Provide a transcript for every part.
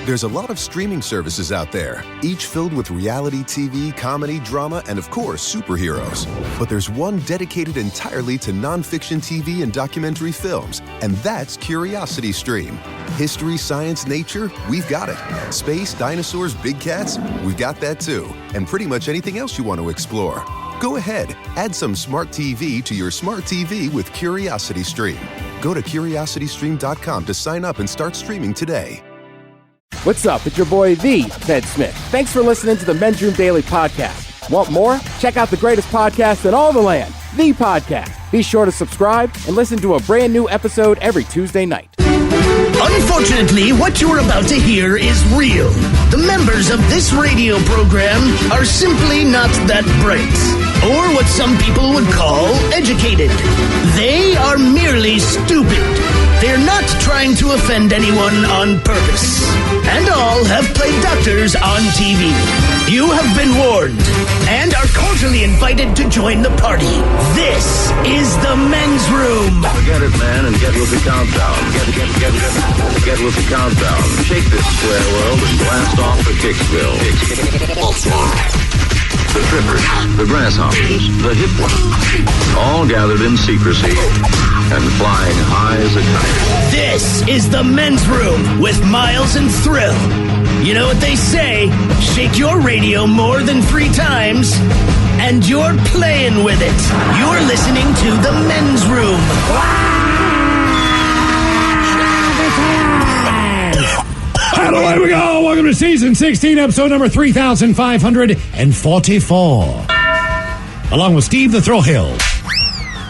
There's a lot of streaming services out there, each filled with reality TV, comedy, drama, and of course, superheroes. But there's one dedicated entirely to nonfiction TV and documentary films, and that's Curiosity Stream. History, science, nature, we've got it. Space, dinosaurs, big cats, we've got that too. And pretty much anything else you want to explore. Go ahead, add some smart TV to your smart TV with Curiosity Stream. Go to curiositystream.com to sign up and start streaming today. What's up? It's your boy, the Ted Smith. Thanks for listening to the Men's Room Daily Podcast. Want more? Check out the greatest podcast in all the land, The Podcast. Be sure to subscribe and listen to a brand new episode every Tuesday night. Unfortunately, what you're about to hear is real. The members of this radio program are simply not that bright, or what some people would call educated. They are merely stupid. They're not trying to offend anyone on purpose. And all have played doctors on TV. You have been warned and are cordially invited to join the party. This is the Men's Room. Forget it, man, and get with the countdown. Get with the countdown. Shake this square world and blast off for Kicksville. The trippers, the grasshoppers, the hip ones, all gathered in secrecy and flying high as a kite. This is the Men's Room with Miles and Thrill. You know what they say, shake your radio more than 3 times, and you're playing with it. You're listening to the Men's Room. And away we go. Welcome to season 16, episode number 3544. Along with Steve the Thrill Hill,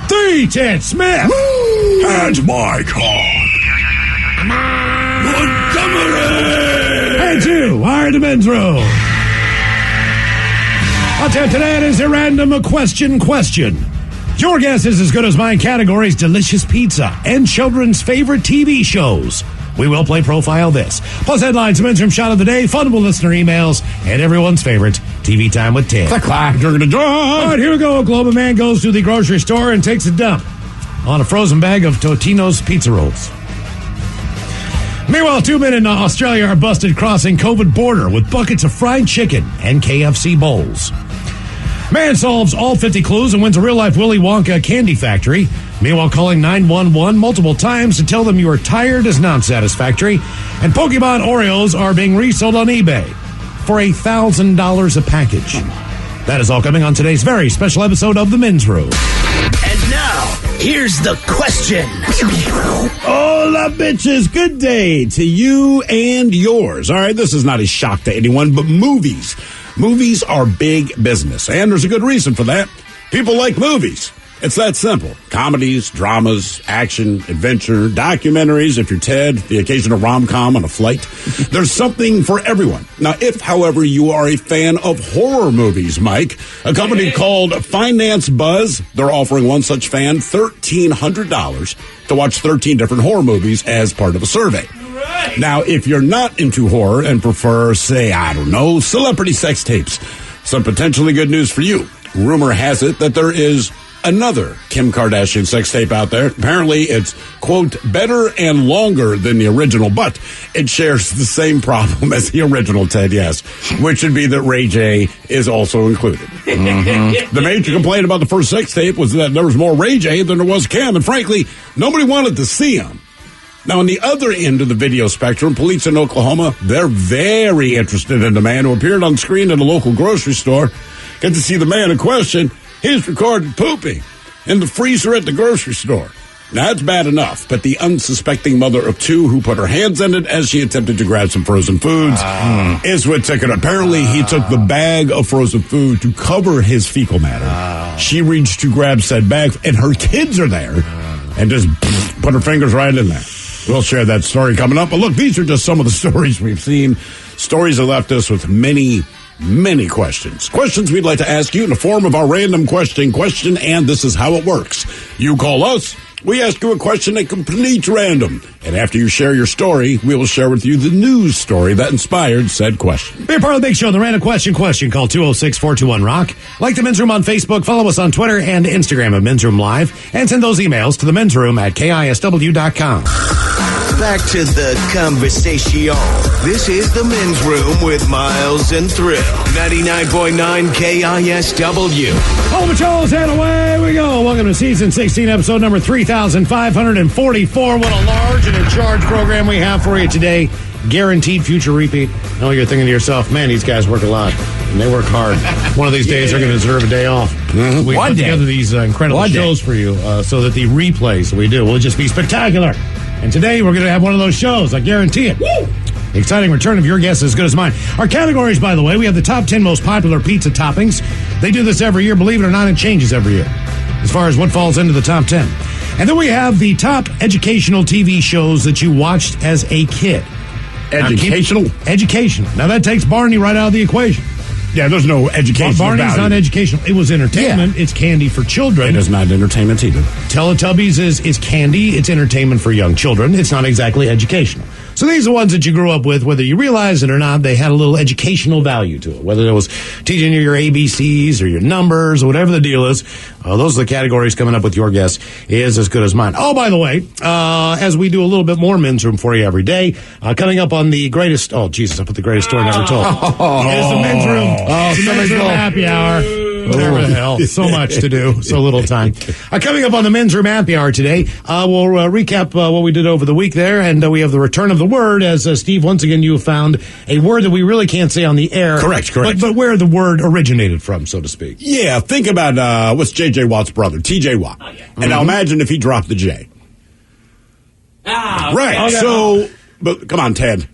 the Ted Smith, and my cock, Montgomery. And you are the Men's Room. I'll tell you today it is a random question. Your guess is as good as mine. Categories: delicious pizza and children's favorite TV shows. We will play Profile This. Plus headlines, Men's Room Shot of the Day, funable listener emails, and everyone's favorite TV Time with Ted. All right, here we go. Oklahoma man goes to the grocery store and takes a dump on a frozen bag of Totino's pizza rolls. Meanwhile, 2 men in Australia are busted crossing COVID border with buckets of fried chicken and KFC bowls. Man solves all 50 clues and wins a real-life Willy Wonka candy factory. Meanwhile, calling 911 multiple times to tell them you are tired is not satisfactory. And Pokemon Oreos are being resold on eBay for $1,000 a package. That is all coming on today's very special episode of The Men's Room. And now, here's the question. Hola, bitches. Good day to you and yours. All right, this is not a shock to anyone, but movies. Movies are big business, and there's a good reason for that. People like movies. It's that simple. Comedies, dramas, action, adventure, documentaries, if you're Ted, the occasional rom-com on a flight. There's something for everyone. Now, if, however, you are a fan of horror movies, Mike, a company called Finance Buzz, they're offering one such fan $1,300 to watch 13 different horror movies as part of a survey. Now, if you're not into horror and prefer, say, I don't know, celebrity sex tapes, some potentially good news for you. Rumor has it that there is another Kim Kardashian sex tape out there. Apparently, it's, quote, better and longer than the original, but it shares the same problem as the original, Ted, yes, which would be that Ray J is also included. Mm-hmm. The major complaint about the first sex tape was that there was more Ray J than there was Kim, and frankly, nobody wanted to see him. Now, on the other end of the video spectrum, police in Oklahoma, they're very interested in the man who appeared on screen at a local grocery store. Get to see the man in question. He's recorded pooping in the freezer at the grocery store. Now, that's bad enough, but the unsuspecting mother of 2 who put her hands in it as she attempted to grab some frozen foods is what took it. Apparently, he took the bag of frozen food to cover his fecal matter. She reached to grab said bag, and her kids are there, and just put her fingers right in there. We'll share that story coming up. But look, these are just some of the stories we've seen. Stories that left us with many questions. Questions we'd like to ask you in the form of our random question, and this is how it works. You call us, we ask you a question at complete random. And after you share your story, we will share with you the news story that inspired said question. Be a part of the big show, the random question. Call 206-421-ROCK. Like the Men's Room on Facebook. Follow us on Twitter and Instagram at Men's Room Live. And send those emails to the Men's Room at KISW.com. back to the conversation. This is the men's room with Miles and Thrill. 99.9 KISW. All the patrols, and away we go. Welcome to season 16, episode number 3,544. What a large and in charge program we have for you today. Guaranteed future repeat. I know you're thinking to yourself, man, these guys work a lot. And they work hard. One of these days, they're going to deserve a day off. Mm-hmm. We put together these incredible shows for you so that the replays we do will just be spectacular. And today, we're going to have one of those shows. I guarantee it. Woo! The exciting return of your guess is as good as mine. Our categories, by the way, we have the top 10 most popular pizza toppings. They do this every year. Believe it or not, it changes every year as far as what falls into the top 10. And then we have the top educational TV shows that you watched as a kid. Educational? Educational. Now, that takes Barney right out of the equation. Yeah, there's no educational Barney's value. not educational. It was entertainment. Yeah. It's candy for children. It is not entertainment either. Teletubbies is candy. It's entertainment for young children. It's not exactly educational. So these are the ones that you grew up with, whether you realize it or not, they had a little educational value to it. Whether it was teaching you your ABCs or your numbers or whatever the deal is, those are the categories coming up with your guess is as good as mine. Oh, by the way, as we do a little bit more men's room for you every day, coming up on the greatest, oh, Jesus, I put the greatest story never told. It is the men's room. The men's room happy hour. Whatever the hell. So much to do. So little time. Coming up on the men's room happy hour today, we'll recap what we did over the week there, and we have the return of the word, as Steve, once again, you have found a word that we really can't say on the air. Correct. But where the word originated from, so to speak. Yeah, think about what's J.J. Watt's brother, T.J. Watt. Oh, yeah. And now imagine if he dropped the J. Right. Okay. So, but come on, Ted.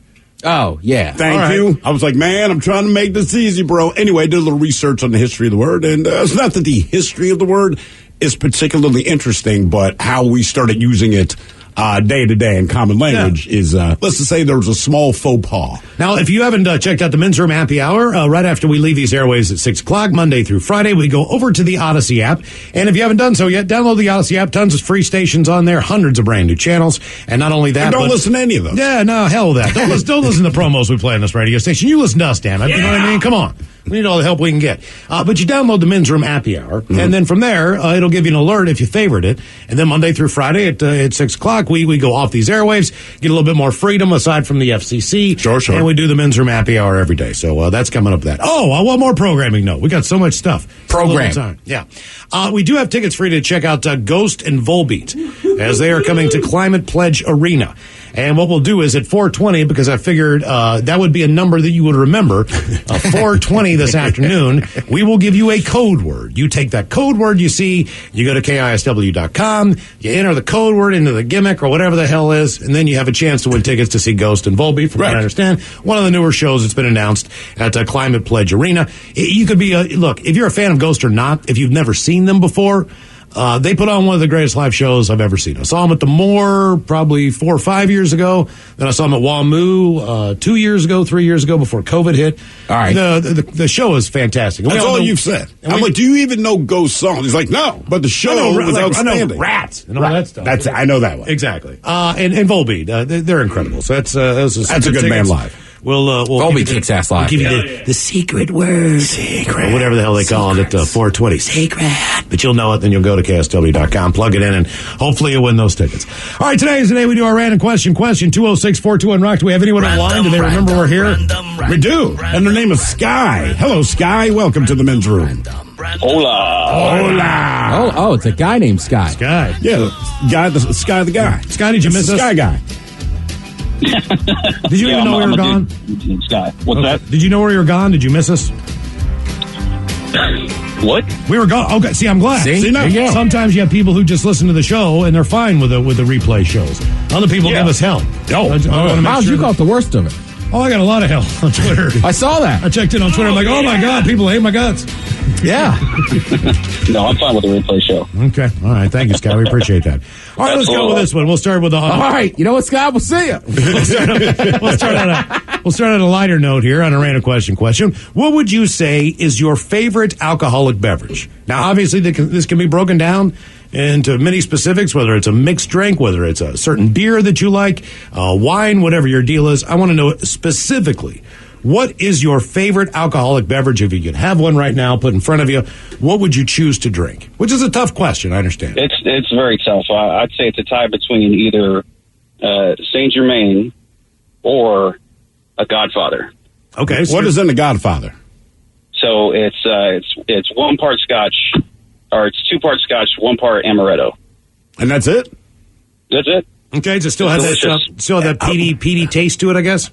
Oh, yeah. Thank you. I was like, man, I'm trying to make this easy, bro. Anyway, I did a little research on the history of the word, and it's not that the history of the word is particularly interesting, but how we started using it day to day in common language is, let's just say there was a small faux pas. Now, if you haven't checked out the Men's Room Happy Hour, right after we leave these airwaves at 6 o'clock, Monday through Friday, we go over to the Odyssey app. And if you haven't done so yet, download the Odyssey app. Tons of free stations on there, hundreds of brand new channels. And not only that, and don't listen to any of those. Yeah, no, hell with that. Don't listen to the promos we play on this radio station. You listen to us, damn it. Yeah. You know what I mean? Come on. We need all the help we can get. But you download the Men's Room Happy Hour, and then from there, it'll give you an alert if you favorite it. And then Monday through Friday at 6 o'clock, we go off these airwaves, get a little bit more freedom aside from the FCC. Sure. And we do the Men's Room Happy Hour every day. So that's coming up with that. Oh, one more programming note. We got so much stuff. Program. Yeah. We do have tickets for you to check out Ghost and Volbeat as they are coming to Climate Pledge Arena. And what we'll do is at 4:20, because I figured that would be a number that you would remember, 4:20 this afternoon, we will give you a code word. You take that code word you see, you go to KISW.com, you enter the code word into the gimmick or whatever the hell is, and then you have a chance to win tickets to see Ghost and Volbeat, from what I understand. One of the newer shows that's been announced at Climate Pledge Arena. You could be, look, if you're a fan of Ghost or not, if you've never seen them before, they put on one of the greatest live shows I've ever seen. I saw them at the Moore probably 4 or 5 years ago. Then I saw them at WAMU 2 years ago, 3 years ago before COVID hit. All right. The show is fantastic. That's all you've said. I'm like, do you even know Ghost songs? He's like, no, but the show was outstanding. I know Rats and all that stuff. I know that one. Exactly. And Volbeat, they're incredible. So that's a good band live. We'll Volbeat kicks ass live. We'll give you the secret word. Or whatever the hell they call it at 4:20. Secret. But you'll know it, then you'll go to KSW.com, plug it in, and hopefully you'll win those tickets. All right, today is the day we do our random question. Question 206-421-ROCK. Do we have anyone online? Do they remember we're here? We do. And their name is Sky. Hello, Sky. Welcome to the Men's Room. Hola. Oh, it's a guy named Sky. Sky. Yeah, Sky the guy. Sky, did you miss us? Sky guy. Did you even know we were gone? Sky. What's that? Did you know we were gone? Did you miss us? What? We were gone. Okay, see, I'm glad. See, now, sometimes you have people who just listen to the show and they're fine with the replay shows. Other people give us hell. Miles, you got the worst of it. Oh, I got a lot of hell on Twitter. I saw that. I checked in on Twitter. I'm like, oh my God, people hate my guts. Yeah. No, I'm fine with the replay show. Okay. All right. Thank you, Scott. We appreciate that. All right, let's go with this one. We'll start with all right. You know what, Scott? We'll see you. We'll start on a lighter note here on a random question. What would you say is your favorite alcoholic beverage? Now, obviously, this can be broken down into many specifics, whether it's a mixed drink, whether it's a certain beer that you like, wine, whatever your deal is. I want to know specifically, what is your favorite alcoholic beverage? If you could have one right now put in front of you, what would you choose to drink? Which is a tough question, I understand. It's very tough. I'd say it's a tie between either Saint Germain or a Godfather. Okay. What is in the Godfather? So it's 1 part Scotch, or it's 2 parts Scotch, 1 part Amaretto. And that's it? That's it. Okay, so still has that peaty taste to it, I guess.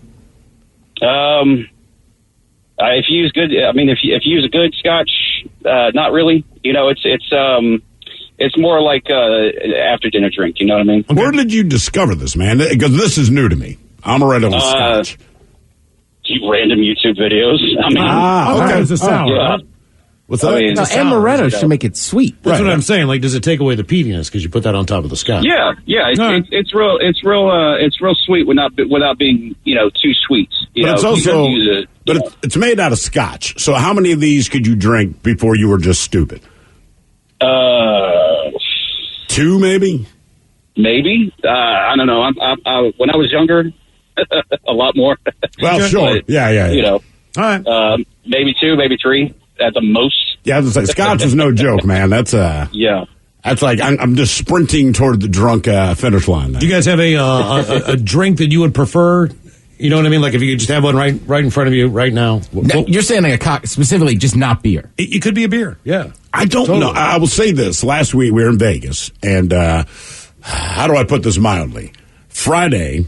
If you use good, I mean, if you use a good Scotch, not really. You know, it's more like after dinner drink. You know what I mean? Okay. Where did you discover this, man? Because this is new to me. Amaretto and Scotch. Random YouTube videos. I mean, okay. It's a sour. Yeah. What's that? I mean, Amaretto should make it sweet. That's what I'm saying. Like, does it take away the peatiness because you put that on top of the Scotch? Yeah. It's real sweet without being too sweet. But it's also it's made out of Scotch. So how many of these could you drink before you were just stupid? 2 maybe. Maybe. I don't know. I when I was younger, a lot more. Well, sure. But, yeah. All right. Maybe 2, maybe 3 at the most. Yeah, I was gonna say Scotch is no joke, man. That's yeah. That's like I'm just sprinting toward the drunk finish line. Do you guys have a drink that you would prefer? You know what I mean? Like if you could just have one right in front of you right now. Now, you're saying like specifically just not beer. It could be a beer. Yeah. I don't know. I will say this. Last week we were in Vegas, and how do I put this mildly? Friday,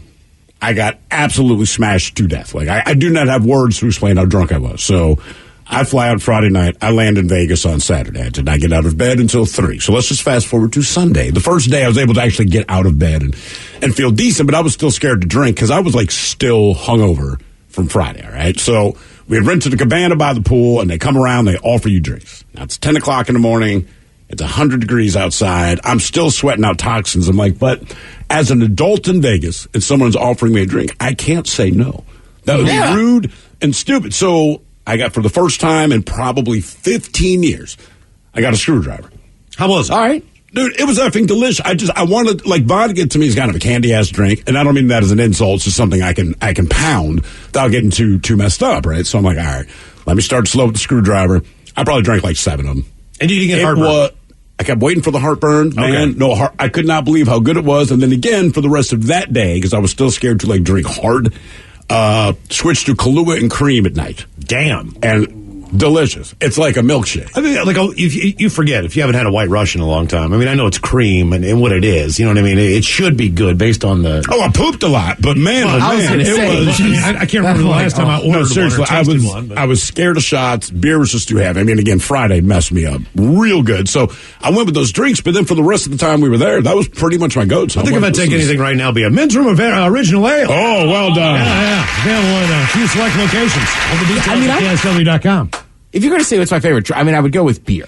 I got absolutely smashed to death. Like I do not have words to explain how drunk I was. So I fly out Friday night. I land in Vegas on Saturday. I did not get out of bed until 3. So let's just fast forward to Sunday. The first day I was able to actually get out of bed and feel decent, but I was still scared to drink because I was like still hungover from Friday. All right. So we had rented a cabana by the pool, and they come around, they offer you drinks. Now it's 10 o'clock in the morning. It's 100 degrees outside. I'm still sweating out toxins. I'm like, but as an adult in Vegas and someone's offering me a drink, I can't say no. That would be rude and stupid. So I got, for the first time in probably 15 years, I got a screwdriver. How was it? All right. Dude, it was effing delicious. I wanted, like, vodka to me is kind of a candy-ass drink, and I don't mean that as an insult. It's just something I can pound without getting too messed up, right? So I'm like, all right, let me start slow with the screwdriver. I probably drank like 7 of them. And you didn't get heartburn? I kept waiting for the heartburn, man. Okay. No, I could not believe how good it was. And then again, for the rest of that day, because I was still scared to, like, drink hard, switched to Kahlua and cream at night. Damn. And delicious. It's like a milkshake. I mean, like, you forget, if you haven't had a White Russian in a long time. I mean, I know it's cream and what it is. You know what I mean? It should be good based on the... Oh, I pooped a lot, but man, I was gonna say, I can't remember the last time I ordered no, seriously, one. I was scared of shots. Beer was just too heavy. I mean, again, Friday messed me up real good. So I went with those drinks, but then for the rest of the time we were there, that was pretty much my go-to. I think if I take anything right now, it'd be a Men's Room Original Ale. Oh, well done. Yeah. Available in a few select locations. All the details at KSW.com. If you're going to say what's my favorite, I mean, I would go with beer.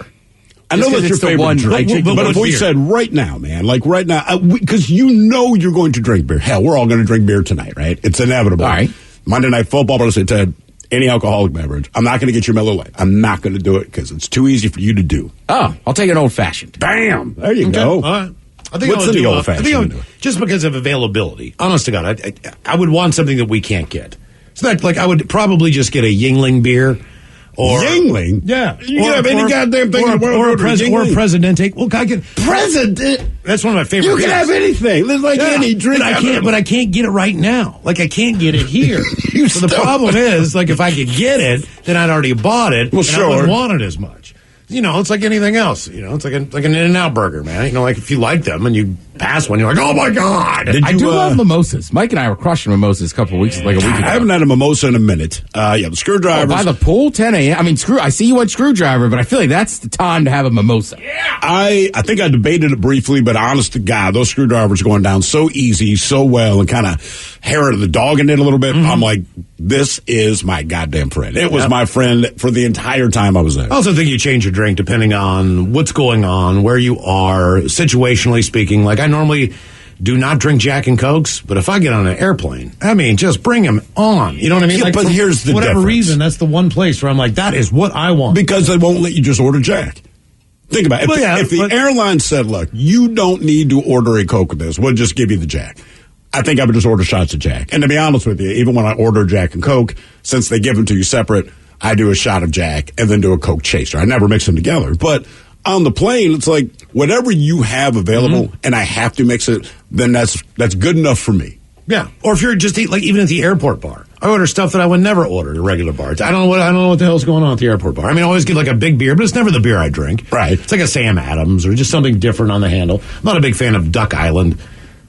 I know that's your favorite drink, but if we said right now, man, like right now, because you're going to drink beer. Hell, we're all going to drink beer tonight, right? It's inevitable. All right. Monday Night Football, but I say, Ted, any alcoholic beverage, I'm not going to get you Miller Lite. I'm not going to do it because it's too easy for you to do. Oh, I'll take an old-fashioned. Bam! There you go. All right. I think what's in the old-fashioned? Just because of availability. Honest to God, I would want something that we can't get. So that, like, I would probably just get a Yingling beer. Or Yingling? Yeah. You can have any goddamn thing in the world. Or a Presidente. Well, I get President. That's one of my favorite. You can have anything. There's like any drink. But I can't get it right now. Like, I can't get it here. So the problem is, like, if I could get it, then I'd already bought it. Well, and sure. I wouldn't want it as much. You know, it's like anything else. You know, it's like an In-N-Out burger, man. You know, like if you like them and you pass one, you're like, oh my God. I do love mimosas. Mike and I were crushing mimosas a couple of weeks, like a week ago. I haven't had a mimosa in a minute. The screwdrivers. By the pool, 10 a.m. I mean, I see you went screwdriver, but I feel like that's the time to have a mimosa. Yeah. I think I debated it briefly, but honest to God, those screwdrivers are going down so easy, so well, and kind of hair of the dog in it a little bit. Mm-hmm. I'm like, this is my goddamn friend. It was my friend for the entire time I was there. I also think you change your drink depending on what's going on, where you are, situationally speaking. Like, I normally do not drink Jack and Cokes, but if I get on an airplane, I mean, just bring them on. You know what I mean? Yeah, like, but here's the whatever difference. reason, that's the one place where I'm like, that is what I want. Because they won't let you just order Jack. Think about it. If the airline said, look, you don't need to order a Coke with this, we'll just give you the Jack. I think I would just order shots of Jack. And to be honest with you, even when I order Jack and Coke, since they give them to you separate, I do a shot of Jack and then do a Coke chaser. I never mix them together. But on the plane, it's like whatever you have available, and I have to mix it, then that's good enough for me. Yeah, or if you're just like even at the airport bar, I order stuff that I would never order at a regular bar. I don't know what the hell's going on at the airport bar. I mean, I always get like a big beer, but it's never the beer I drink. Right. It's like a Sam Adams or just something different on the handle. I'm not a big fan of Duck Island.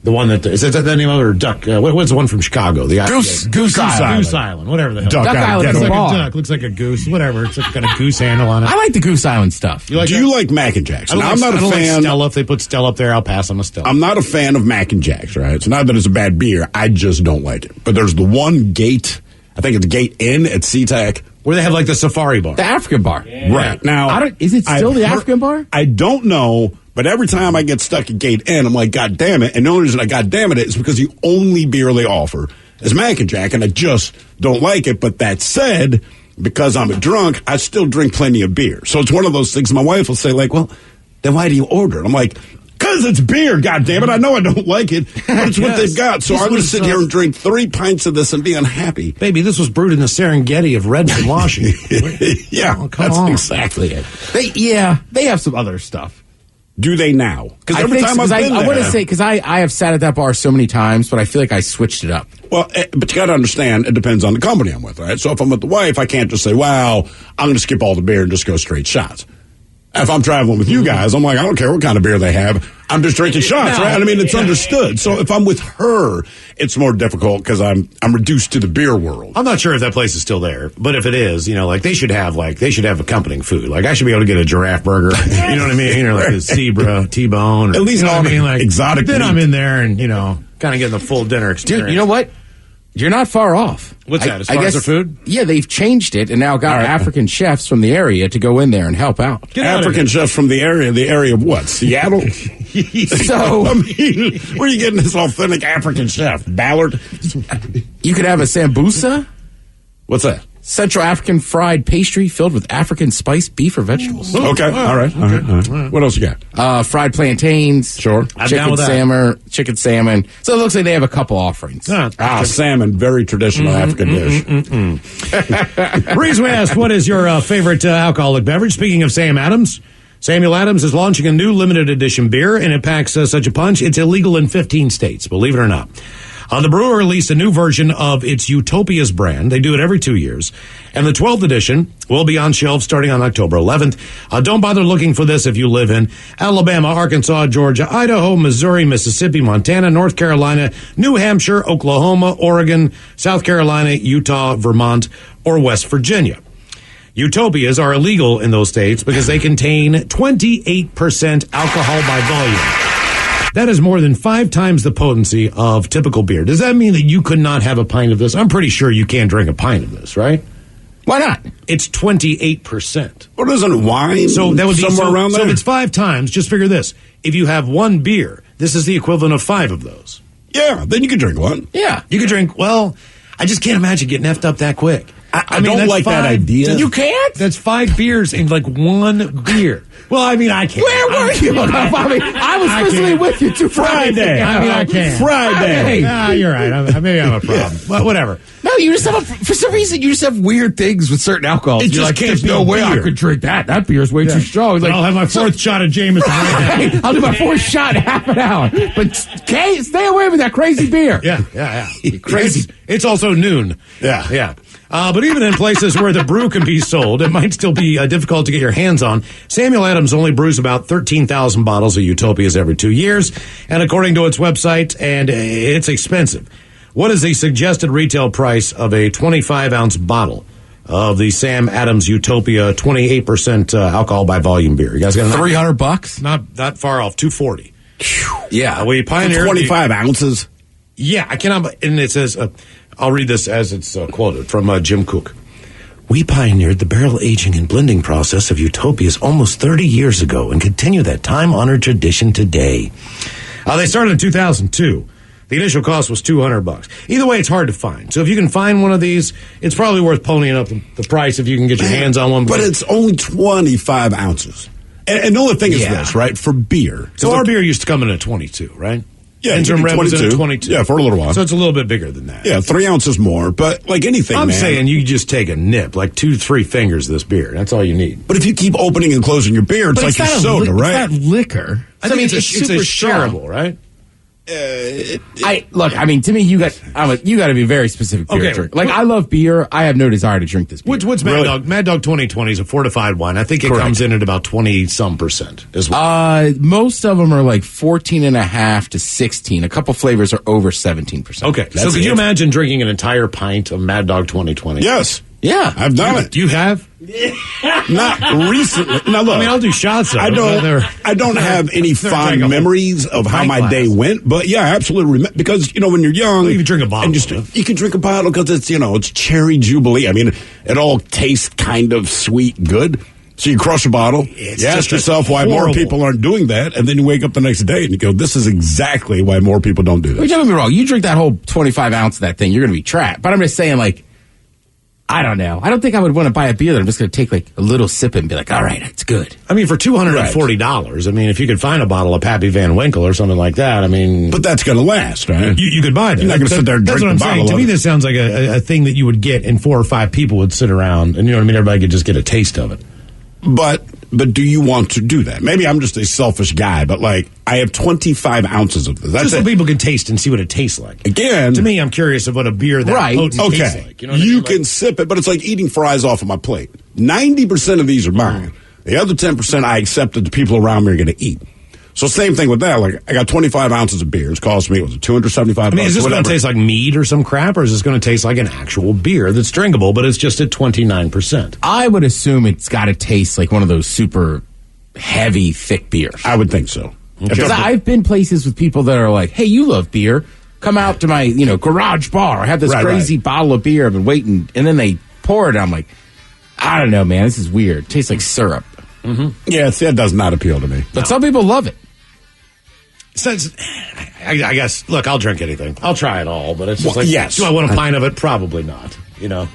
The one that is that the name of it, or Duck? What's the one from Chicago? The Goose Island. Goose Island, whatever the hell. Duck Island looks is a like bar. a duck, looks like a goose, whatever. It's got a goose handle on it. I like the Goose Island stuff. Do you like Mac and Jacks? I'm not a fan. Like Stella. If they put Stella up there, I'll pass on a Stella. I'm not a fan of Mac and Jacks, right? It's not that it's a bad beer. I just don't like it. But there's the one Gate, I think it's Gate Inn at SeaTac, where they have like the safari bar. The African bar. Right. Now, is it still the African bar? I don't know, but every time I get stuck at Gate Inn, I'm like, God damn it. And the only reason I God damn it is because the only beer they offer is Mac and Jack, and I just don't like it. But that said, because I'm a drunk, I still drink plenty of beer. So it's one of those things my wife will say, like, well, then why do you order it? I'm like, because it's beer, goddammit. I know I don't like it, but it's what they've got. So I'm going to sit here and drink 3 pints of this and be unhappy. Baby, this was brewed in the Serengeti of Redmond, Washington. Yeah, that's exactly it. They have some other stuff. Do they now? Because every time I've been there. I want to say, because I have sat at that bar so many times, but I feel like I switched it up. Well, but you got to understand, it depends on the company I'm with, right? So if I'm with the wife, I can't just say, wow, I'm going to skip all the beer and just go straight shots. If I'm traveling with you guys, I'm like, I don't care what kind of beer they have. I'm just drinking shots, right? I mean, it's understood. So if I'm with her, it's more difficult because I'm reduced to the beer world. I'm not sure if that place is still there, but if it is, like they should have accompanying food. Like I should be able to get a giraffe burger, you know what I mean, or like a zebra, T-bone, or, at least you know what I mean, like exotic. Then meat. I'm in there and kind of getting the full dinner experience. Dude, you know what? You're not far off. What's that, as far as the food? Yeah, they've changed it and now got African chefs from the area to go in there and help out. African chefs from the area of what? Seattle? So, I mean, where are you getting this authentic African chef? Ballard? You could have a sambusa. What's that? Central African fried pastry filled with African spiced beef or vegetables. Okay, all right. What else you got? Fried plantains. Sure. Chicken salmon. So it looks like they have a couple offerings. Salmon, very traditional African dish. Reason we asked, what is your favorite alcoholic beverage? Speaking of Sam Adams, Samuel Adams is launching a new limited edition beer, and it packs such a punch, it's illegal in 15 states, believe it or not. The brewer released a new version of its Utopias brand. They do it every 2 years. And the 12th edition will be on shelves starting on October 11th. Don't bother looking for this if you live in Alabama, Arkansas, Georgia, Idaho, Missouri, Mississippi, Montana, North Carolina, New Hampshire, Oklahoma, Oregon, South Carolina, Utah, Vermont, or West Virginia. Utopias are illegal in those states because they contain 28% alcohol by volume. That is more than 5 times the potency of typical beer. Does that mean that you could not have a pint of this? I'm pretty sure you can't drink a pint of this, right? Why not? It's 28%. What isn't wine? So that would be somewhere around there. So if it's 5 times, just figure this. If you have 1 beer, this is the equivalent of 5 of those. Yeah, then you could drink one. Yeah, you could drink. Well, I just can't imagine getting effed up that quick. I mean, don't like that idea. You can't? That's 5 beers in like 1 beer. Well, I mean, I can't. Where were you? I was physically with you too. Friday. I mean, I can't. Friday. You're right. Maybe I'm a problem. But whatever. No, you just have for some reason you just have weird things with certain alcohols. It just can't there's be no way beer. I could drink that. That beer's way too strong. Like, I'll have my 4th shot of Jameson right now. I'll do my 4th shot in half an hour. But stay away from that crazy beer. Yeah. Crazy. It's also noon. Yeah. But even in places where the brew can be sold, it might still be difficult to get your hands on. Samuel Adams only brews about 13,000 bottles of Utopias every 2 years, and according to its website, and it's expensive. What is the suggested retail price of a 25-ounce bottle of the Sam Adams Utopia 28% alcohol by volume beer? You guys got $300? Not that far off, $240. Yeah, we pioneered 25 ounces. Yeah, I cannot. And it says, I'll read this as it's quoted from Jim Cook. We pioneered the barrel aging and blending process of Utopias almost 30 years ago and continue that time-honored tradition today. They started in 2002. The initial cost was $200. Either way, it's hard to find. So if you can find one of these, it's probably worth ponying up the price if you can get your hands on one. But it's only 25 ounces. And the only thing is this, right? For beer. So our beer used to come in at 22, right? Yeah, Interim Red was at 22. Yeah, for a little while. So it's a little bit bigger than that. Yeah, 3 ounces more. But like anything, I'm man, saying you just take a nip, like 2-3 fingers of this beer. That's all you need. But if you keep opening and closing your beer, it's like your soda, right? It's not liquor. I mean, it's super shareable, right? To me, you got to be very specific beer drink. Like, I love beer. I have no desire to drink this beer. What's Mad Dog? Mad Dog 2020 is a fortified wine. I think it comes in at about 20-some% as well. Most of them are like 14.5 to 16. A couple flavors are over 17%. Okay. So could you imagine drinking an entire pint of Mad Dog 2020? Yes. Yeah. I've done it. You have? Not recently. Now, look. I mean, I'll do shots of I don't have any fond memories of how my day went, but yeah, I absolutely because when you're young, you can drink a bottle. You can drink a bottle because it's cherry jubilee. I mean, it all tastes kind of sweet, good. So you crush a bottle. You ask yourself why more people aren't doing that, and then you wake up the next day and you go, "This is exactly why more people don't do that." Don't get me wrong. You drink that whole 25 ounce of that thing, you're going to be trapped. But I'm just saying, like, I don't know. I don't think I would want to buy a beer that I'm just going to take like a little sip and be like, all right, it's good. I mean, for $240, I mean, if you could find a bottle of Pappy Van Winkle or something like that, I mean. But that's going to last, right? You could buy that. You're not going to sit there and drink the bottle. That's what I'm saying. To me, this sounds like a thing that you would get and 4 or 5 people would sit around and, you know what I mean? Everybody could just get a taste of it. But do you want to do that? Maybe I'm just a selfish guy, but like I have 25 ounces of this. That's just so people can taste and see what it tastes like. Again, to me, I'm curious of what a beer that potent tastes like. You know what I mean? Can sip it, but it's like eating fries off of my plate. 90% of these are mine. The other 10% I accept that the people around me are going to eat. So same thing with that. Like I got 25 ounces of beer. It's cost me, $275? I mean, is this going to taste like mead or some crap, or is this going to taste like an actual beer that's drinkable, but it's just at 29%? I would assume it's got to taste like one of those super heavy, thick beers. I would think so. Because I've been places with people that are like, "Hey, you love beer? Come out to my garage bar. I have this crazy bottle of beer. I've been waiting," and then they pour it. I'm like, I don't know, man. This is weird. It tastes like syrup. Mm-hmm. Yeah, that does not appeal to me. But some people love it. I guess, look, I'll drink anything. I'll try it all, but it's just do I want a pint of it? Probably not, No,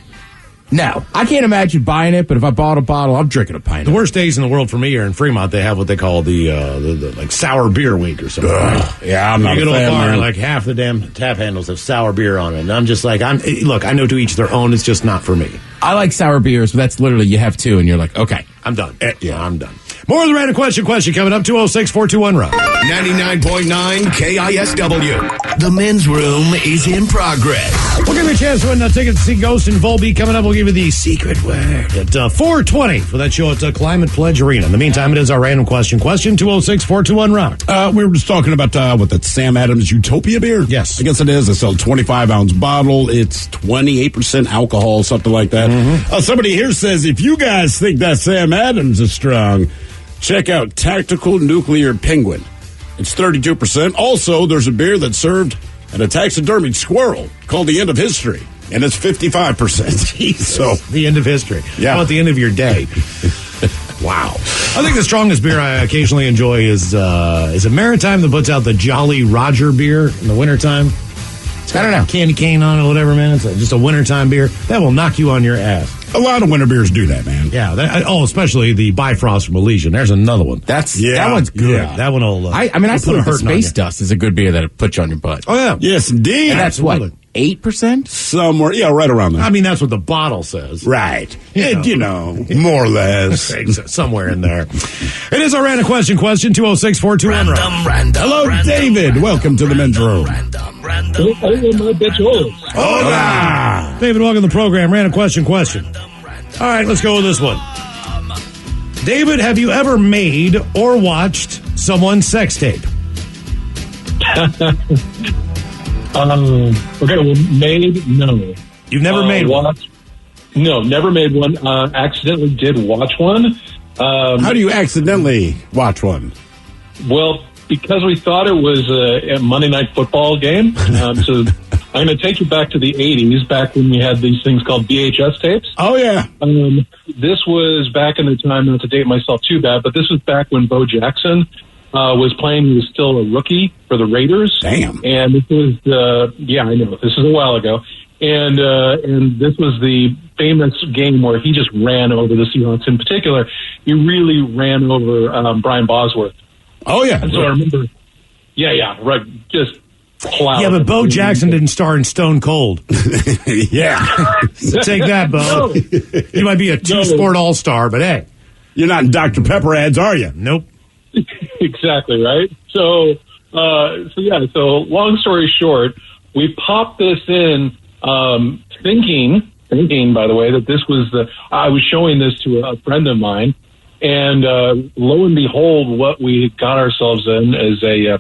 I can't imagine buying it, but if I bought a bottle, I'm drinking a pint. The worst days in the world for me are in Fremont. They have what they call the like sour beer week or something. Right? Yeah, I'm not you a go to a fan, bar man. and like half the damn tap handles have sour beer on it. And I'm just like, look, I know to each their own. It's just not for me. I like sour beers, but that's literally you have 2 and you're like, okay, I'm done. I'm done. More of the random question coming up, 206-421-ROCK. 99.9 KISW. The men's room is in progress. We'll give you a chance to win tickets to see Ghost and Volbeat coming up. We'll give you the secret word at 4:20 for that show at Climate Pledge Arena. In the meantime, it is our random question. 206-421-ROCK. We were just talking about that Sam Adams Utopia beer. Yes. I guess it is. It's a 25-ounce bottle. It's 28% alcohol, something like that. Mm-hmm. Somebody here says, if you guys think that Sam Adams is strong, check out Tactical Nuclear Penguin. It's 32%. Also, there's a beer that's served at a taxidermied squirrel called The End of History, and it's 55%. So the end of history. Yeah. How about the end of your day? Wow. I think the strongest beer I occasionally enjoy is a Maritime that puts out the Jolly Roger beer in the wintertime. It's got a candy cane on it or whatever, man. It's just a wintertime beer. That will knock you on your ass. A lot of winter beers do that, man. Yeah. Especially the Bifrost from Elysian. There's another one. That one's good. Yeah. That one will. I still think Space Dust is a good beer that puts you on your butt. Oh, yeah. Yes, indeed. And that's what? 8%? Somewhere, right around there. I mean, that's what the bottle says. Right. More or less. Somewhere in there. It is our random question. 206-421-ROCK. Random. Hello, David. Welcome to the men's room. Hola. David, welcome to the program. Random question. All right, let's go with this one. David, have you ever made or watched someone's sex tape? Okay, well, made, no. You've never made one? No, never made one. Accidentally did watch one. How do you accidentally watch one? Well, because we thought it was a Monday Night Football game. So I'm going to take you back to the 80s, back when we had these things called VHS tapes. Oh, yeah. This was back in the time, not to date myself too bad, but this was back when Bo Jackson was playing. He was still a rookie for the Raiders. Damn. And this was I know, this is a while ago. And this was the famous game where he just ran over the Seahawks. In particular, he really ran over Brian Bosworth. Oh, yeah. And so I remember Yeah, right. Just cloud. Yeah, but Bo Jackson didn't star in Stone Cold. Yeah. Take that, Bo. No. You might be a two-sport all-star, but hey. You're not in Dr. Pepper ads, are you? Nope. Exactly, right? So long story short, we popped this in thinking, by the way, that this was I was showing this to a friend of mine, and lo and behold, what we got ourselves in is a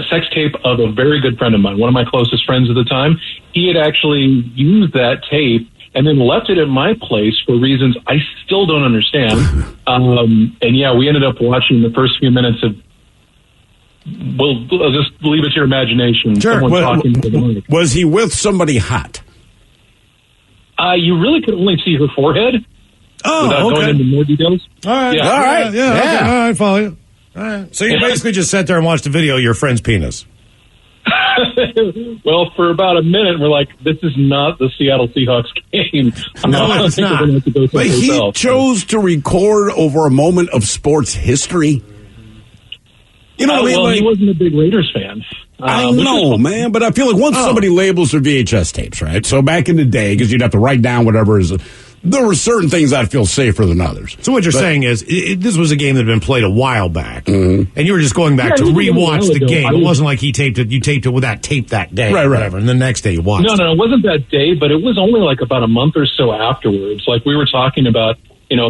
sex tape of a very good friend of mine, one of my closest friends at the time. He had actually used that tape and then left it at my place for reasons I still don't understand. We ended up watching the first few minutes of, I'll just leave it to your imagination. Sure. Someone talking to the mic. Was he with somebody hot? You really could only see her forehead. Without going into more details. All right. Yeah. All right. Yeah. Yeah. Okay. All right. Follow you. All right. So you basically just sat there and watched a video of your friend's penis. Well, for about a minute, we're like, this is not the Seattle Seahawks game. No, it's not. But he chose to record over a moment of sports history. You know what I mean? Well, he wasn't a big Raiders fan. I know, man, but I feel like once somebody labels their VHS tapes, right? So back in the day, because you'd have to write down whatever is... There were certain things I'd feel safer than others. So what you're saying is, this was a game that had been played a while back, and you were just going back to rewatch the game. It wasn't like you taped it with that tape that day, right, whatever, and the next day you watched it. No, it wasn't that day, but it was only like about a month or so afterwards. Like we were talking about,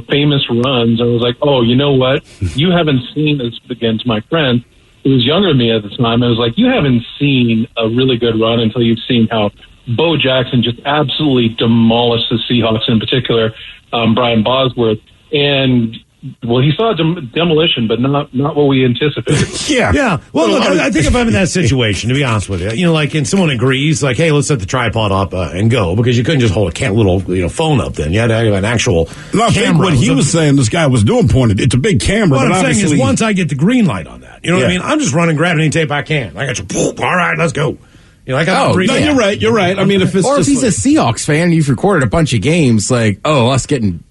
famous runs, and I was like, oh, you know what? You haven't seen this against my friend who was younger than me at the time. I was like, you haven't seen a really good run until you've seen how Bo Jackson just absolutely demolished the Seahawks, in particular, Brian Bosworth. And, well, he saw demolition, but not what we anticipated. Yeah. Well, look, I think if I'm in that situation, to be honest with you, and someone agrees, like, hey, let's set the tripod up and go, because you couldn't just hold a little phone up then. You had to have an actual camera. I think what he was saying, this guy was doing pointed. It's a big camera. What but I'm saying is once I get the green light on that, you know what I mean? I'm just running, grabbing any tape I can. I got you. All right, let's go. You're right. I mean, if he's a Seahawks fan and you've recorded a bunch of games, like, us getting,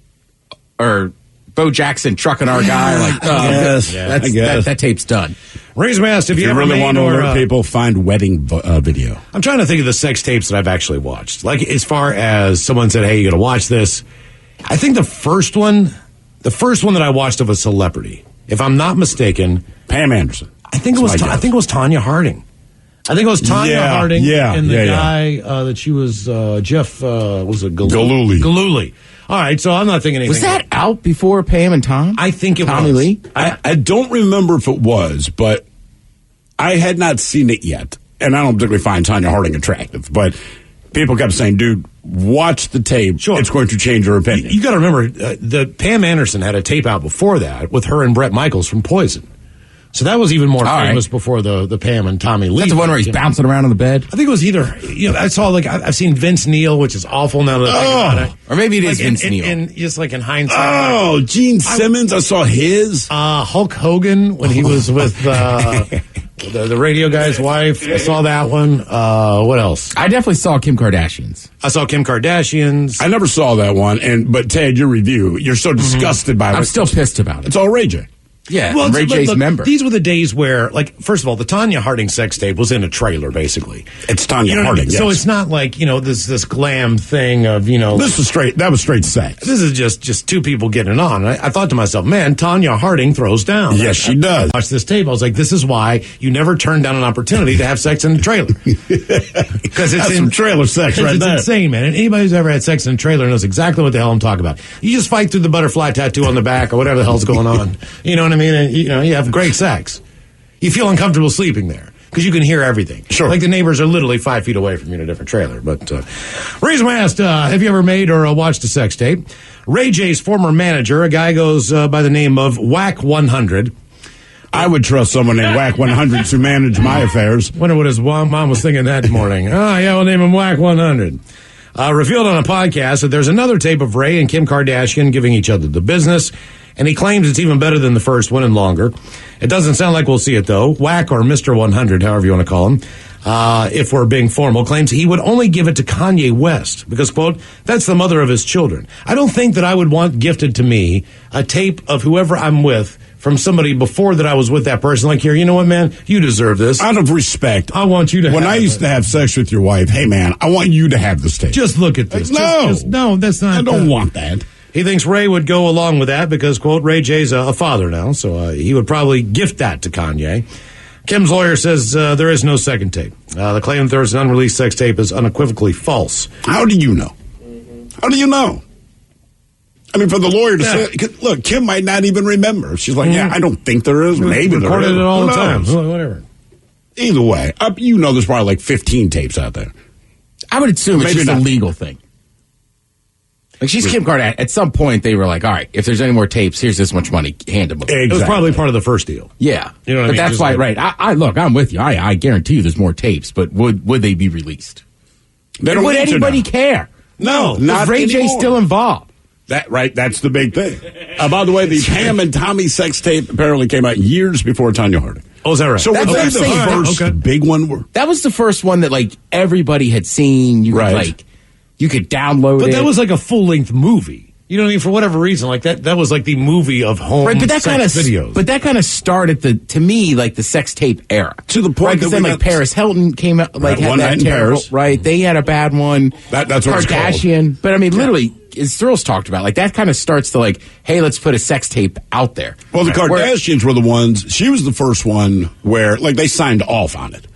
or Bo Jackson trucking our guy, that tape's done. Reason I asked if you ever really want to alert alert people, find wedding video. I'm trying to think of the sex tapes that I've actually watched. Like, as far as someone said, hey, you got to watch this. I think the first one that I watched of a celebrity, if I'm not mistaken, Pam Anderson. I think it was Tanya Harding. I think it was Tanya Harding and the guy that she was, Jeff, was it Galooly? Galooly. All right, so I'm not thinking anything. Was that out before Pam and Tom? I think it was. Tommy Lee? I don't remember if it was, but I had not seen it yet. And I don't particularly find Tanya Harding attractive, but people kept saying, dude, watch the tape. Sure. It's going to change your opinion. You got to remember, the Pam Anderson had a tape out before that with her and Bret Michaels from Poison. So that was even more famous before the Pam and Tommy Lee. That's the one where he's bouncing around on the bed? I think it was either, I saw, I've seen Vince Neil, which is awful now that I think about it. Or maybe it is Vince Neil. And just like in hindsight. Oh, Gene Simmons, I saw his. Hulk Hogan, when he was with the radio guy's wife. I saw that one. What else? I definitely saw Kim Kardashian's. I saw Kim Kardashian's. I never saw that one. But Ted, your review, you're so disgusted by it. I'm still pissed about it. It's all Ray J. Yeah, well, Ray J's member. These were the days where, first of all, the Tanya Harding sex tape was in a trailer, basically. It's Tanya Harding, yes. So it's not like, this glam thing of, This is straight, that was straight sex. This is just two people getting it on. I thought to myself, man, Tanya Harding throws down. Yes, she does. I watched this tape. I was like, this is why you never turn down an opportunity to have sex in the trailer. Because it's some trailer sex right there. It's insane, man. And anybody who's ever had sex in a trailer knows exactly what the hell I'm talking about. You just fight through the butterfly tattoo on the back or whatever the hell's going on. You know what I mean? And, you have great sex. You feel uncomfortable sleeping there because you can hear everything. Sure. Like the neighbors are literally 5 feet away from you in a different trailer. But reason I asked, have you ever made or watched a sex tape? Ray J's former manager, a guy goes by the name of Whack 100. I would trust someone named Whack 100 to manage my affairs. Wonder what his mom was thinking that morning. We'll name him Whack 100. Revealed on a podcast that there's another tape of Ray and Kim Kardashian giving each other the business. And he claims it's even better than the first one and longer. It doesn't sound like we'll see it, though. Whack, or Mr. 100, however you want to call him, if we're being formal, claims he would only give it to Kanye West because, quote, that's the mother of his children. I don't think that I would want gifted to me a tape of whoever I'm with from somebody before that I was with that person. Like, here, you know what, man? You deserve this. Out of respect. I want you to When I used to have sex with your wife, hey, man, I want you to have this tape. Just look at this. No, that's not. I don't want that. He thinks Ray would go along with that because, quote, Ray J's a father now, so he would probably gift that to Kanye. Kim's lawyer says there is no second tape. The claim that there is an unreleased sex tape is unequivocally false. How do you know? How do you know? I mean, for the lawyer to say, look, Kim might not even remember. She's like, yeah, I don't think there is. Maybe there is. Recorded it all the time. Whatever. Either way, there's probably like 15 tapes out there. I would assume it's just a legal thing. Like, she's Kim Kardashian. At some point, they were like, all right, if there's any more tapes, here's this much money. Hand them over. Exactly. It was probably part of the first deal. Yeah. You know what I mean? But that's why, right. Look, I'm with you. I guarantee you there's more tapes, but would they be released? Would anybody care? No, not Ray J's still involved. That's the big thing. By the way, the Pam and Tommy sex tape apparently came out years before Tanya Harding. Oh, is that right? So was that the first big one? That was the first one that, like, everybody had seen. You could download it. But that was like a full-length movie. You know what I mean? For whatever reason, like that was like the movie of home sex videos. But that kind of started to me, like the sex tape era. To the point that then, like, Paris Hilton came out, like, had One that Night in Paris. Right? They had a bad one. That's what Kardashian. It's called. But I mean, literally, as Thrills talked about, like, that kind of starts to, like, hey, let's put a sex tape out there. Well, the Kardashians were the ones. She was the first one where, like, they signed off on it.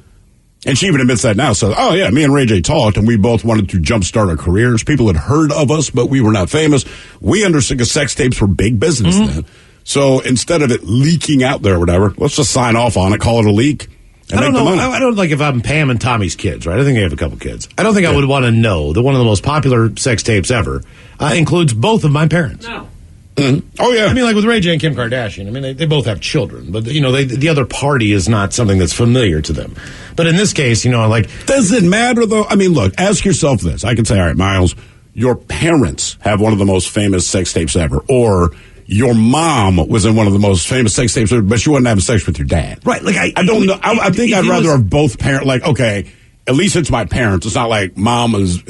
And she even admits that now. So, oh, yeah, me and Ray J talked, and we both wanted to jumpstart our careers. People had heard of us, but we were not famous. We understood because sex tapes were big business then. So instead of it leaking out there or whatever, let's just sign off on it, call it a leak, and I don't make know. the money. I don't like if I'm Pam and Tommy's kids, right? I think they have a couple kids. I don't think I would want to know that one of the most popular sex tapes ever includes both of my parents. No. Mm-hmm. Oh, yeah. I mean, like with Ray J and Kim Kardashian, I mean, they both have children, but, you know, the other party is not something that's familiar to them. But in this case, you know, like... Does it matter, though? I mean, look, ask yourself this. I can say, all right, Miles, your parents have one of the most famous sex tapes ever, or your mom was in one of the most famous sex tapes ever, but you wasn't having sex with your dad. Right. Like, I don't know. I think I'd rather have both parents. Like, okay, at least it's my parents. It's not like mom is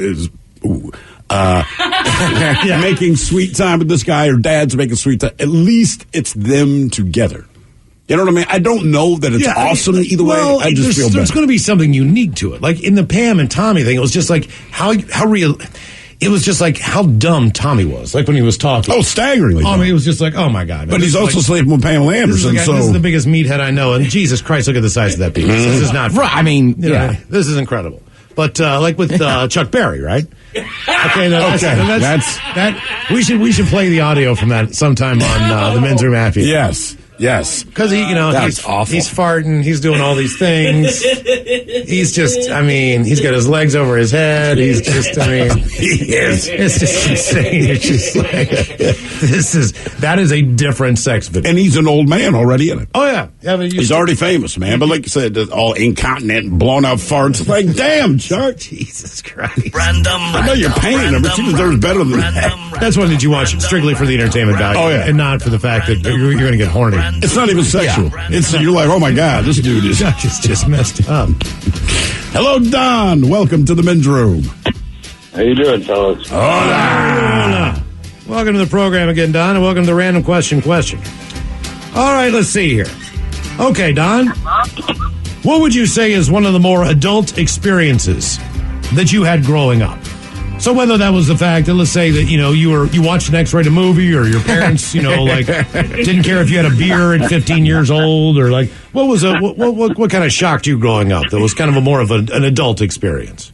making sweet time with this guy or dad's making sweet time. At least it's them together. You know what I mean? I don't know that it's awesome either way. I just feel there's better. going to be something unique to it. Like in the Pam and Tommy thing, it was just like how real. It was just like how dumb Tommy was. Like when he was talking. Oh, staggeringly. I mean, it was just like, oh my God. Man, but he's also sleeping with Pamela Anderson. This is the biggest meathead I know. And Jesus Christ, look at the size of that penis. This is not. Right. I mean, this is incredible. But like with Chuck Berry, right? Okay, we should play the audio from that sometime on the Men's Room Happy. Yes. Because he's awful. He's farting. He's doing all these things. He's just, I mean, he's got his legs over his head. He's just, I mean, it's just insane. It's just like, that is a different sex video. And he's an old man already in it. Oh, yeah. He's already famous, man. But like you said, all incontinent and blown out farts. It's like, damn, Chuck. Jesus Christ. I know you're paying her, but she deserves better than that. That's one that you watch strictly for the entertainment value. Oh, yeah. And not for the fact that you're going to get horny. It's not even sexual. Yeah. You're like, oh my God, this dude is just messed up. Hello, Don. Welcome to the Men's Room. How you doing, fellas? Hola. Welcome to the program again, Don, and welcome to the Random Question. All right, let's see here. Okay, Don. What would you say is one of the more adult experiences that you had growing up? So whether that was the fact that, let's say that, you know, you watched an X-rated movie, or your parents, you know, like didn't care if you had a beer at 15 years old, or like what kind of shocked you growing up that was kind of more of an adult experience?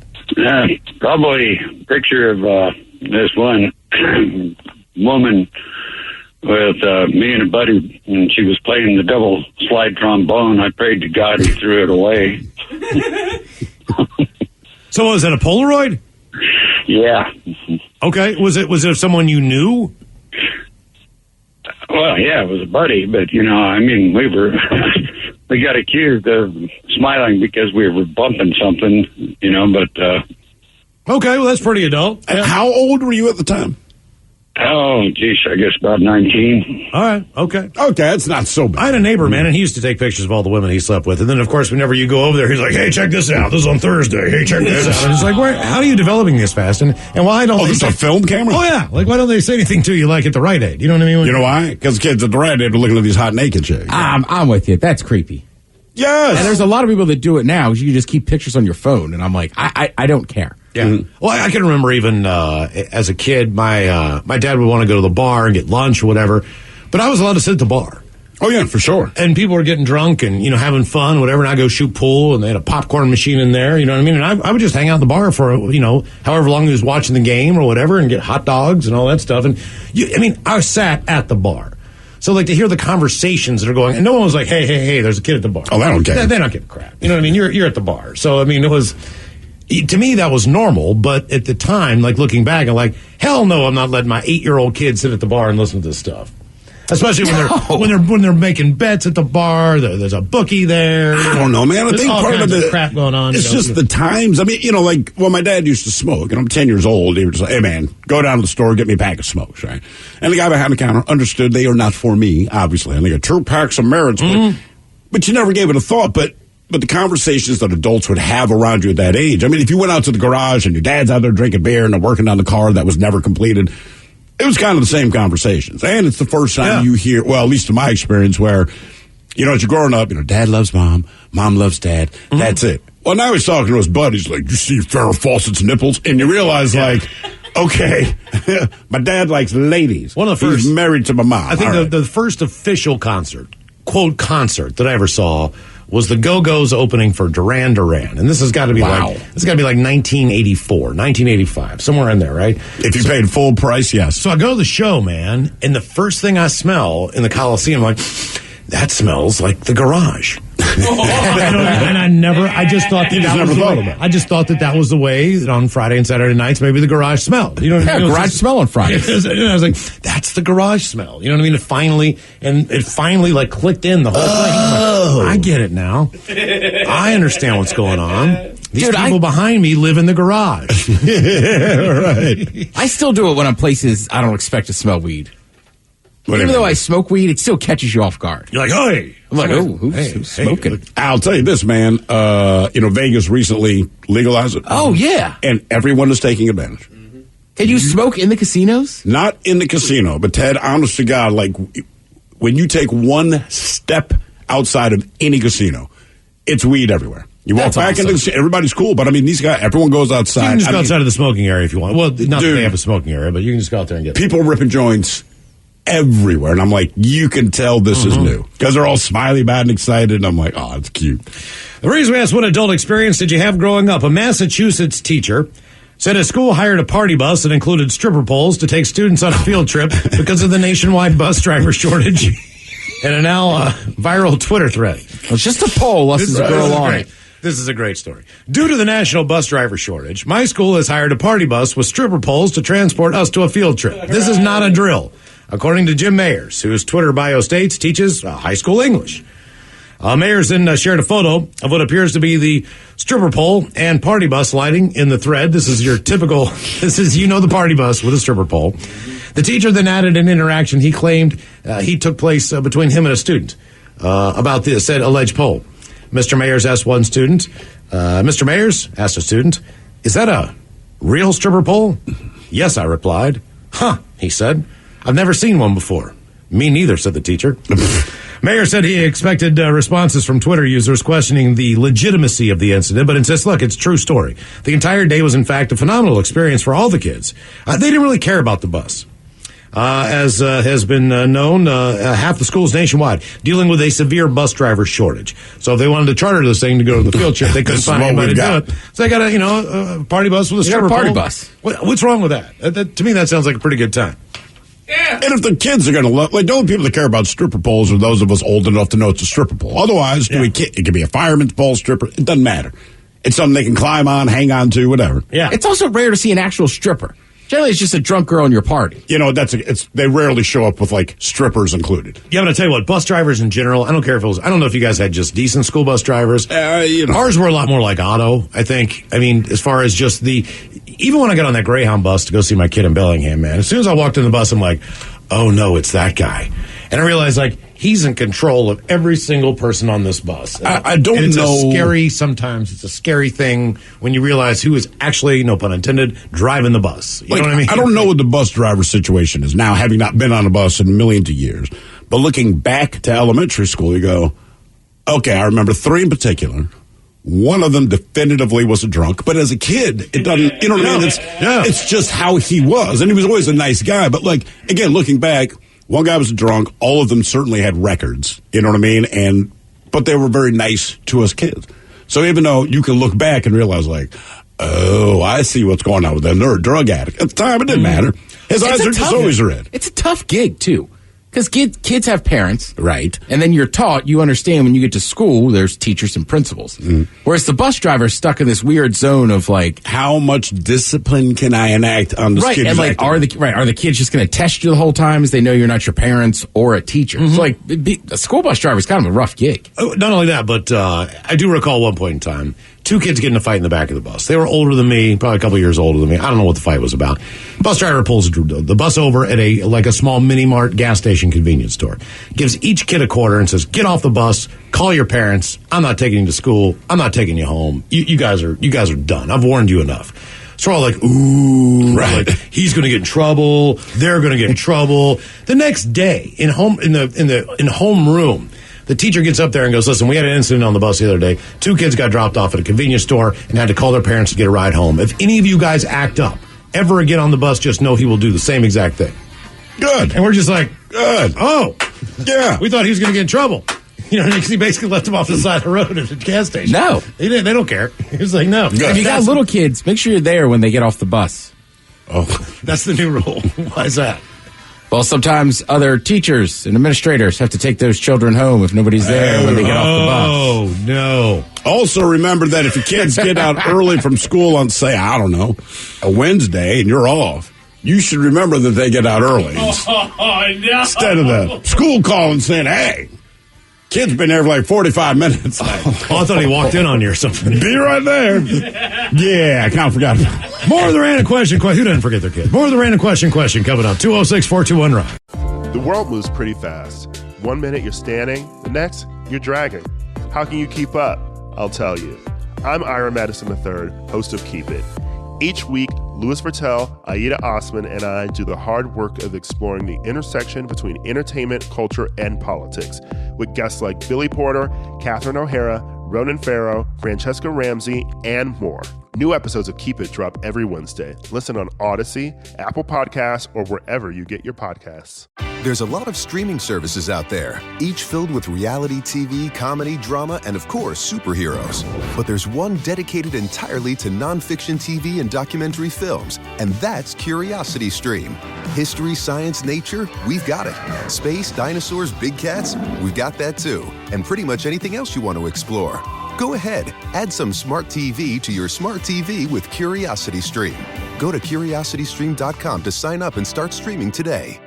Probably a picture of this one woman with me and a buddy, and she was playing the double slide trombone. I prayed to God, he threw it away. So was it a Polaroid? Yeah. Okay. Was it someone you knew? Well, yeah, it was a buddy, but you know, I mean, we got accused of smiling because we were bumping something, you know, but okay, well that's pretty adult. Yeah. How old were you at the time? Oh, geez, I guess about 19. All right, okay. Okay, it's not so bad. I had a neighbor, man, and he used to take pictures of all the women he slept with. And then, of course, whenever you go over there, he's like, hey, check this out. This is on Thursday. Hey, check this out. And it's like, how are you developing this fast? And why don't this is a film camera? Oh, yeah. Like, why don't they say anything to you like at the Rite Aid? You know what I mean? You know why? Because kids at the Rite Aid are looking at these hot naked chicks. I'm with you. That's creepy. Yes. And there's a lot of people that do it now. You can just keep pictures on your phone. And I'm like, I don't care. Yeah. Mm-hmm. Well, I can remember even as a kid, my dad would want to go to the bar and get lunch or whatever, but I was allowed to sit at the bar. Oh, yeah, for sure. And people were getting drunk and, having fun, whatever, and I go shoot pool, and they had a popcorn machine in there, you know what I mean? And I would just hang out at the bar for, however long he was watching the game or whatever, and get hot dogs and all that stuff. And, I sat at the bar. So, like, to hear the conversations that are going, and no one was like, hey, there's a kid at the bar. Oh, they don't care. They don't give a crap. You know what I mean? You're at the bar. So, it was... To me, that was normal, but at the time, like looking back, I'm like, hell no, I'm not letting my 8-year-old kid sit at the bar and listen to this stuff. Especially when they're making bets at the bar. There's a bookie there. I don't know, man. I think part of the crap going on. It's just the times. I mean, like when my dad used to smoke, and I'm 10 years old. He was like, "Hey, man, go down to the store, get me a pack of smokes." Right, and the guy behind the counter understood they are not for me, obviously. And they got 2 packs of Merits, but you never gave it a thought. But the conversations that adults would have around you at that age. I mean, if you went out to the garage and your dad's out there drinking beer and they're working on the car that was never completed, it was kind of the same conversations. And it's the first time you hear, well, at least in my experience, where, as you're growing up, dad loves mom, mom loves dad. That's it. Well, now he's talking to his buddies like, you see Farrah Fawcett's nipples? And you realize, okay, my dad likes ladies. One of the first, he's married to my mom. I think the first official concert, quote, concert that I ever saw was the Go-Go's opening for Duran Duran. And this has got to be like 1984, 1985, somewhere in there, right? If you paid full price, yes. So I go to the show, man, and the first thing I smell in the Coliseum, I'm like, that smells like the garage. I just thought that was the way that on Friday and Saturday nights maybe the garage smelled. You know what I mean? Garage smell on Friday. I was like, that's the garage smell. You know what I mean? It finally like clicked in the whole thing. Like, I get it now. I understand what's going on. These people behind me live in the garage. Right. I still do it when I'm places I don't expect to smell weed. Even though I smoke weed, it still catches you off guard. You're like, hey. I'm like, who's smoking? I'll tell you this, man. Vegas recently legalized it. Oh, yeah. And everyone is taking advantage. Mm-hmm. Can you smoke in the casinos? Not in the casino, but Ted, honest to God, like when you take one step outside of any casino, it's weed everywhere. You walk back into the casino, everybody's cool, but I mean, these guys, everyone goes outside. You can just go outside of the smoking area if you want. Well, not that they have a smoking area, but you can just go out there and get people ripping joints everywhere, and I'm like, you can tell this is new because they're all smiley, bad, and excited. And I'm like, oh, it's cute. The reason we asked, what adult experience did you have growing up? A Massachusetts teacher said his school hired a party bus that included stripper poles to take students on a field trip because of the nationwide bus driver shortage. And a now viral Twitter thread. It's just a pole, less than a girl on it. This is a great story. Due to the national bus driver shortage, my school has hired a party bus with stripper poles to transport us to a field trip. This is not a drill, according to Jim Mayers, whose Twitter bio states teaches high school English. Mayers then shared a photo of what appears to be the stripper pole and party bus lighting in the thread. This is your typical, the party bus with a stripper pole. The teacher then added an interaction he claimed he took place between him and a student about the said alleged pole. Mr. Mayers asked one student, Mr. Mayers asked a student, is that a real stripper pole? Yes, I replied. Huh, he said. I've never seen one before. Me neither, said the teacher. Mayer said he expected responses from Twitter users questioning the legitimacy of the incident, but insists, look, it's a true story. The entire day was, in fact, a phenomenal experience for all the kids. They didn't really care about the bus. As has been known, half the schools nationwide dealing with a severe bus driver shortage. So if they wanted to charter this thing to go to the field trip, they couldn't find anybody to do it. So they got a party bus with a stripper party pole. Bus. What's wrong with that? To me, that sounds like a pretty good time. Yeah. And if the kids are going to love, the only people that care about stripper poles are those of us old enough to know it's a stripper pole. Otherwise, it could be a fireman's pole, stripper. It doesn't matter. It's something they can climb on, hang on to, whatever. Yeah. It's also rare to see an actual stripper. Generally, it's just a drunk girl in your party. They rarely show up with strippers included. Yeah, I'm going to tell you what, bus drivers in general, I don't know if you guys had just decent school bus drivers. Ours were a lot more like Otto, I think. I mean, as far as just even when I got on that Greyhound bus to go see my kid in Bellingham, man, as soon as I walked in the bus, I'm like, oh no, it's that guy. And I realized, like, he's in control of every single person on this bus. I don't it's know. Sometimes it's a scary thing when you realize who is actually, no pun intended, driving the bus. You know what I mean? I don't know what the bus driver situation is now, having not been on a bus in millions of years. But looking back to elementary school, you go, okay, I remember 3 in particular. One of them definitively was a drunk, but as a kid, it doesn't, you know what I mean? It's just how he was. And he was always a nice guy. But, like, again, looking back, one guy was a drunk. All of them certainly had records, you know what I mean? But they were very nice to us kids. So even though you can look back and realize, like, oh, I see what's going on with them. They're a drug addict. At the time, it didn't matter. His eyes are just always red. It's a tough gig, too. Because kids have parents. Right. And then you're taught, you understand when you get to school, there's teachers and principals. Whereas the bus driver's stuck in this weird zone of, like, how much discipline can I enact on this kid? And, like, are the kids just going to test you the whole time as they know you're not your parents or a teacher? So, like, a school bus driver is kind of a rough gig. Not only that, but I do recall one point in time, 2 kids getting in a fight in the back of the bus. They were older than me, probably a couple years older than me. I don't know what the fight was about. The bus driver pulls the bus over at a small mini-mart gas station convenience store. Gives each kid a quarter and says, get off the bus, call your parents. I'm not taking you to school. I'm not taking you home. You guys are done. I've warned you enough. So we're all like, ooh, right. Like, he's going to get in trouble. They're going to get in trouble. The next day, in homeroom, the teacher gets up there and goes, listen, we had an incident on the bus the other day. 2 kids got dropped off at a convenience store and had to call their parents to get a ride home. If any of you guys act up ever again on the bus, just know he will do the same exact thing. Good. And we're just like, good. Oh, yeah. We thought he was going to get in trouble. You know, because he basically left him off the side of the road at the gas station. No. They don't care. He was like, no. If you got little kids, make sure you're there when they get off the bus. Oh, that's the new rule. Why is that? Well, sometimes other teachers and administrators have to take those children home if nobody's there when they get off the bus. Oh, no. Also, remember that if your kids get out early from school on, say, I don't know, a Wednesday and you're off, you should remember that they get out early. Oh, no. Instead of the school calling saying, hey, kid's been there for like 45 minutes. Oh, I thought he walked in on you or something. Be right there. Yeah, I kind of forgot about it. More of the random question. Who doesn't forget their kids? More of the random question coming up. 206-421-ROCK. The world moves pretty fast. 1 minute you're standing, the next you're dragging. How can you keep up? I'll tell you. I'm Ira Madison III, host of Keep It. Each week, Louis Vertel, Aida Osman, and I do the hard work of exploring the intersection between entertainment, culture, and politics, with guests like Billy Porter, Catherine O'Hara, Ronan Farrow, Francesca Ramsey, and more. New episodes of Keep It drop every Wednesday. Listen on Odyssey, Apple Podcasts, or wherever you get your podcasts. There's a lot of streaming services out there, each filled with reality TV, comedy, drama, and of course, superheroes. But there's one dedicated entirely to nonfiction TV and documentary films, and that's Curiosity Stream. History, science, nature, we've got it. Space, dinosaurs, big cats, we've got that too. And pretty much anything else you want to explore. Go ahead, add some smart TV to your smart TV with Curiosity Stream. Go to curiositystream.com to sign up and start streaming today.